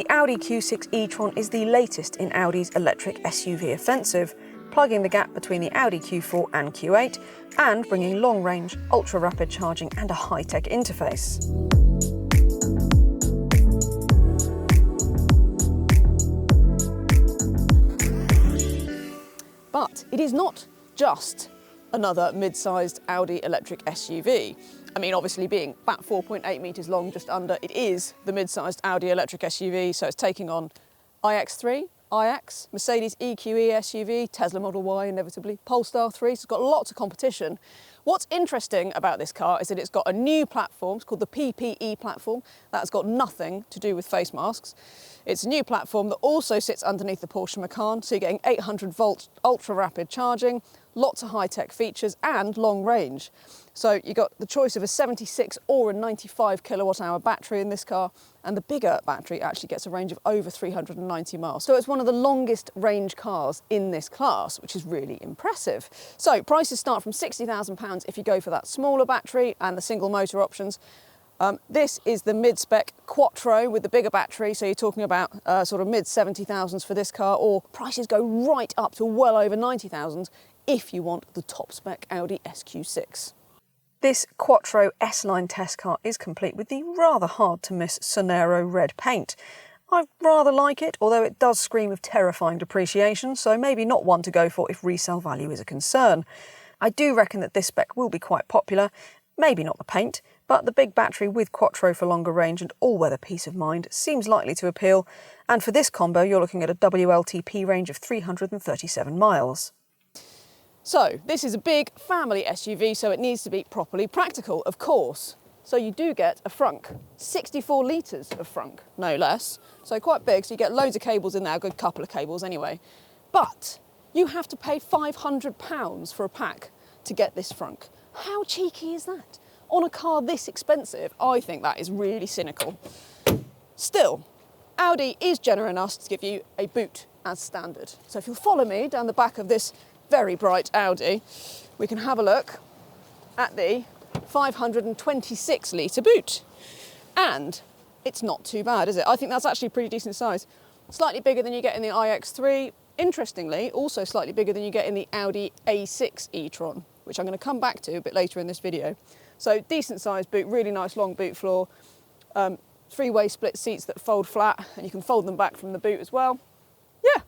The Audi Q6 e-tron is the latest in Audi's electric SUV offensive, plugging the gap between the Audi Q4 and Q8 and bringing long-range, ultra-rapid charging and a high-tech interface. But it is not just another mid-sized Audi electric SUV. I mean, obviously being about 4.8 metres long, just under, it is the mid-sized Audi electric SUV, so it's taking on iX3, iX, Mercedes EQE SUV, Tesla Model Y inevitably, Polestar 3, so it's got lots of competition. What's interesting about this car is that it's got a new platform, it's called the PPE platform, that's got nothing to do with face masks. It's a new platform that also sits underneath the Porsche Macan, so you're getting 800 volt ultra rapid charging, lots of high-tech features and long range. So you got the choice of a 76 or a 95 kilowatt hour battery in this car, and the bigger battery actually gets a range of over 390 miles. So it's one of the longest range cars in this class, which is really impressive. So prices start from £60,000 if you go for that smaller battery and the single motor options. This is the mid-spec Quattro with the bigger battery, so you're talking about sort of mid-70,000s for this car, or prices go right up to well over 90,000 if you want the top-spec Audi SQ6. This Quattro S-Line test car is complete with the rather hard-to-miss Sonero red paint. I rather like it, although it does scream of terrifying depreciation, so maybe not one to go for if resale value is a concern. I do reckon that this spec will be quite popular, maybe not the paint, but the big battery with Quattro for longer range and all-weather peace of mind seems likely to appeal, and for this combo you're looking at a WLTP range of 337 miles. So this is a big family SUV, so it needs to be properly practical, of course. So you do get a frunk, 64 litres of frunk, no less. So quite big, so you get loads of cables in there, a good couple of cables anyway. But you have to pay £500 for a pack to get this frunk. How cheeky is that? On a car this expensive, I think that is really cynical. Still, Audi is generous enough to give you a boot as standard. So if you'll follow me down the back of this very bright Audi, we can have a look at the 526 litre boot. And it's not too bad, is it? I think that's actually a pretty decent size. Slightly bigger than you get in the iX3. Interestingly, also slightly bigger than you get in the Audi A6 e-tron, which I'm going to come back to a bit later in this video. So decent sized boot, really nice long boot floor, three-way split seats that fold flat, and you can fold them back from the boot as well. Yeah,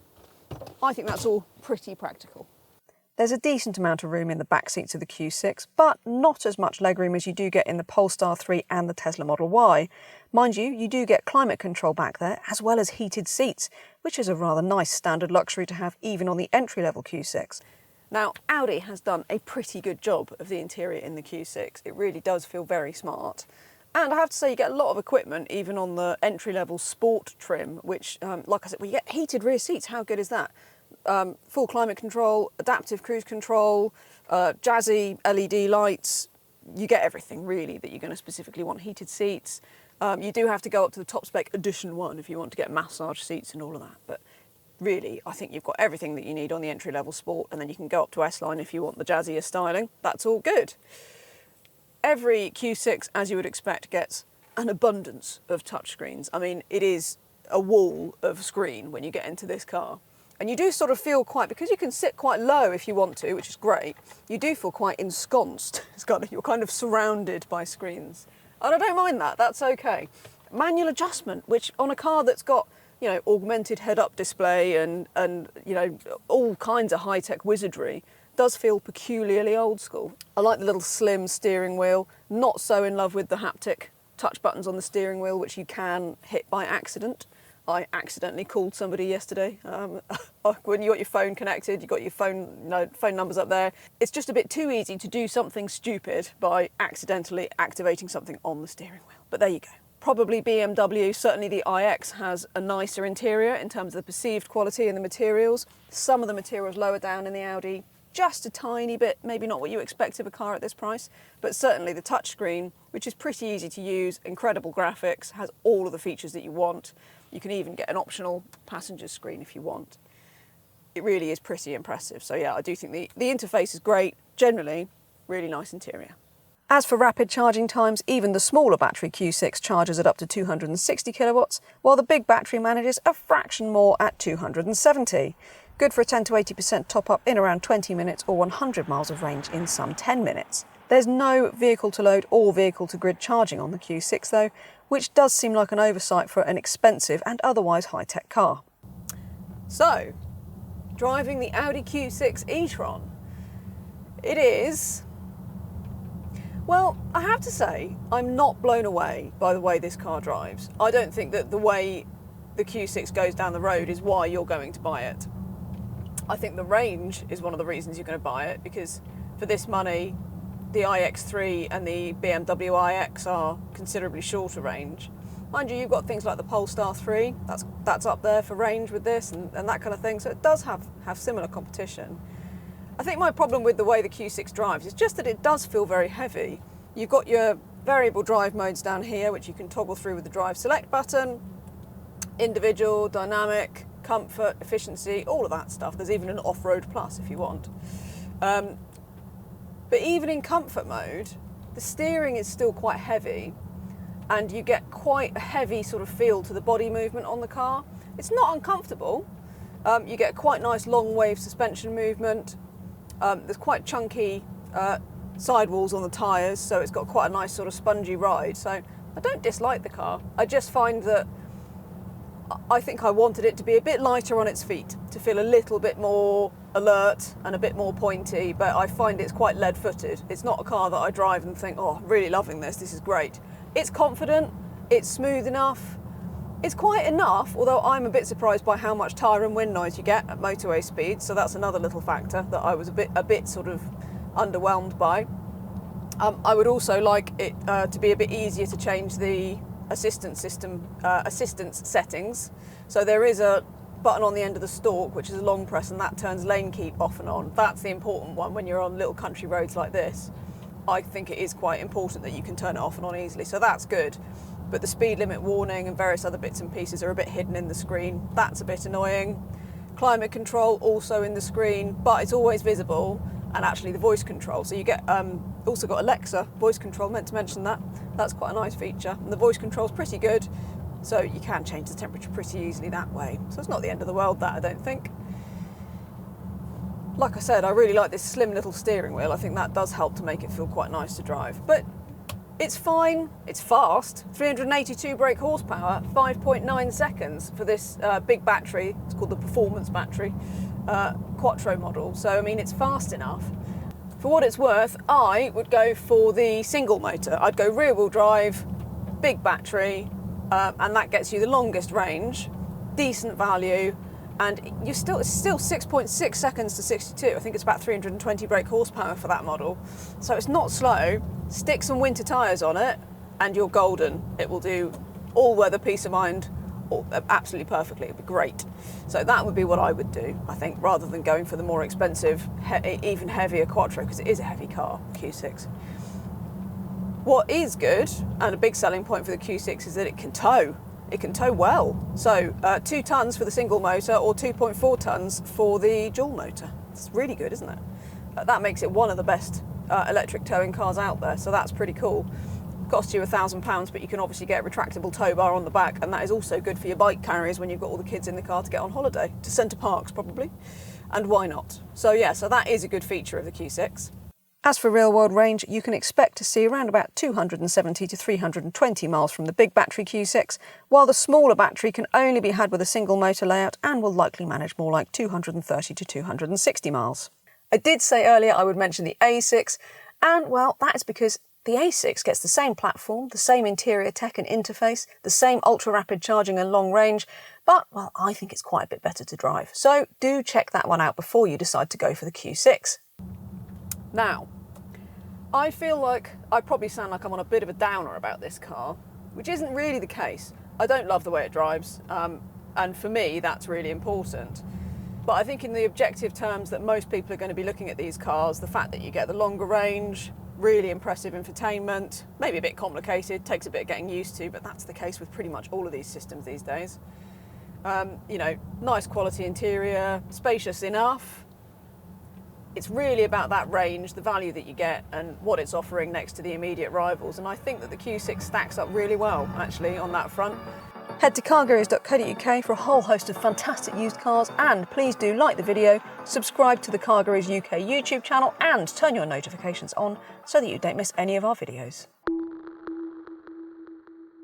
I think that's all pretty practical. There's a decent amount of room in the back seats of the Q6, but not as much legroom as you do get in the Polestar 3 and the Tesla Model Y. Mind you, you do get climate control back there, as well as heated seats, which is a rather nice standard luxury to have even on the entry-level Q6. Now, Audi has done a pretty good job of the interior in the Q6. It really does feel very smart. And I have to say, you get a lot of equipment, even on the entry-level sport trim, which, like I said, well, you get heated rear seats. How good is that? Full climate control, adaptive cruise control, jazzy LED lights. You get everything, really, that you're going to specifically want. Heated seats. You do have to go up to the top spec Edition 1 if you want to get massage seats and all of that. But really, I think you've got everything that you need on the entry-level sport, and then you can go up to S-Line if you want the jazzier styling. That's all good. Every Q6, as you would expect, gets an abundance of touchscreens. I mean, it is a wall of screen when you get into this car. And you do sort of feel quite, because you can sit quite low if you want to, which is great, you do feel quite ensconced. You're kind of surrounded by screens. And I don't mind that, that's okay. Manual adjustment, which on a car that's got, you know, augmented head-up display and you know, all kinds of high-tech wizardry, does feel peculiarly old school. I like the little slim steering wheel, not so in love with the haptic touch buttons on the steering wheel, which you can hit by accident. I accidentally called somebody yesterday. When you got your phone connected, you got your phone numbers up there. It's just a bit too easy to do something stupid by accidentally activating something on the steering wheel. But there you go. Probably BMW, certainly the iX has a nicer interior in terms of the perceived quality and the materials. Some of the materials lower down in the Audi, just a tiny bit, maybe not what you expect of a car at this price, but certainly the touchscreen, which is pretty easy to use, incredible graphics, has all of the features that you want. You can even get an optional passenger screen if you want. It really is pretty impressive. So yeah, I do think the interface is great. Generally, really nice interior. As for rapid charging times, even the smaller battery Q6 charges at up to 260 kilowatts, while the big battery manages a fraction more at 270. Good for a 10 to 80% top up in around 20 minutes or 100 miles of range in some 10 minutes. There's no vehicle to load or vehicle to grid charging on the Q6 though, which does seem like an oversight for an expensive and otherwise high-tech car. So, driving the Audi Q6 e-tron. It is, well, I have to say, I'm not blown away by the way this car drives. I don't think that the way the Q6 goes down the road is why you're going to buy it. I think the range is one of the reasons you're going to buy it, because for this money, the iX3 and the BMW iX are considerably shorter range. Mind you, you've got things like the Polestar 3, that's up there for range with this and that kind of thing, so it does have similar competition. I think my problem with the way the Q6 drives is just that it does feel very heavy. You've got your variable drive modes down here, which you can toggle through with the drive select button, individual, dynamic, comfort, efficiency, all of that stuff. There's even an off-road plus if you want. But even in comfort mode, the steering is still quite heavy and you get quite a heavy sort of feel to the body movement on the car. It's not uncomfortable. You get quite nice long wave suspension movement. There's quite chunky sidewalls on the tyres, so it's got quite a nice sort of spongy ride. So I don't dislike the car. I just find that I think I wanted it to be a bit lighter on its feet, to feel a little bit more alert and a bit more pointy, but I find it's quite lead-footed. It's not a car that I drive and think, oh, I'm really loving this, this is great. It's confident, it's smooth enough, it's quiet enough, although I'm a bit surprised by how much tyre and wind noise you get at motorway speed, so that's another little factor that I was a bit sort of underwhelmed by. I would also like it to be a bit easier to change the assistance settings. So there is a button on the end of the stalk which is a long press and that turns lane keep off and on. That's the important one when you're on little country roads like this. I think it is quite important that you can turn it off and on easily, so that's good. But the speed limit warning and various other bits and pieces are a bit hidden in the screen. That's a bit annoying. Climate control also in the screen, but it's always visible, and actually the voice control. So you get also got Alexa voice control, meant to mention that. That's quite a nice feature. And the voice control is pretty good, so you can change the temperature pretty easily that way. So it's not the end of the world, that, I don't think. Like I said, I really like this slim little steering wheel. I think that does help to make it feel quite nice to drive. But it's fine, it's fast, 382 brake horsepower, 5.9 seconds for this big battery. It's called the performance battery, Quattro model. So, I mean, it's fast enough. For what it's worth, I would go for the single motor. I'd go rear wheel drive, big battery, and that gets you the longest range, decent value, and it's still 6.6 seconds to 62. I think it's about 320 brake horsepower for that model. So it's not slow. Stick some winter tyres on it and you're golden. It will do all weather, peace of mind, absolutely perfectly. It'd be great. So that would be what I would do, I think, rather than going for the more expensive, even heavier Quattro, because it is a heavy car, Q6. What is good, and a big selling point for the Q6, is that it can tow. It can tow well. So 2 tonnes for the single motor or 2.4 tonnes for the dual motor. It's really good, isn't it? That makes it one of the best electric towing cars out there, so that's pretty cool. Costs you £1,000, but you can obviously get a retractable tow bar on the back, and that is also good for your bike carriers when you've got all the kids in the car to get on holiday, to Centre Parks probably, and why not? So yeah, so that is a good feature of the Q6. As for real-world range, you can expect to see around about 270 to 320 miles from the big battery Q6, while the smaller battery can only be had with a single motor layout and will likely manage more like 230 to 260 miles. I did say earlier I would mention the A6, and well, that is because the A6 gets the same platform, the same interior tech and interface, the same ultra-rapid charging and long range, but, well, I think it's quite a bit better to drive. So do check that one out before you decide to go for the Q6. Now, I feel like I probably sound like I'm on a bit of a downer about this car, which isn't really the case. I don't love the way it drives, and for me that's really important. But I think in the objective terms that most people are going to be looking at these cars, the fact that you get the longer range, really impressive infotainment, maybe a bit complicated, takes a bit of getting used to, but that's the case with pretty much all of these systems these days. You know, nice quality interior, spacious enough, It's really about that range, the value that you get, and what it's offering next to the immediate rivals. And I think that the Q6 stacks up really well, actually, on that front. Head to cargurus.co.uk for a whole host of fantastic used cars, and please do like the video, subscribe to the CarGurus UK YouTube channel, and turn your notifications on so that you don't miss any of our videos.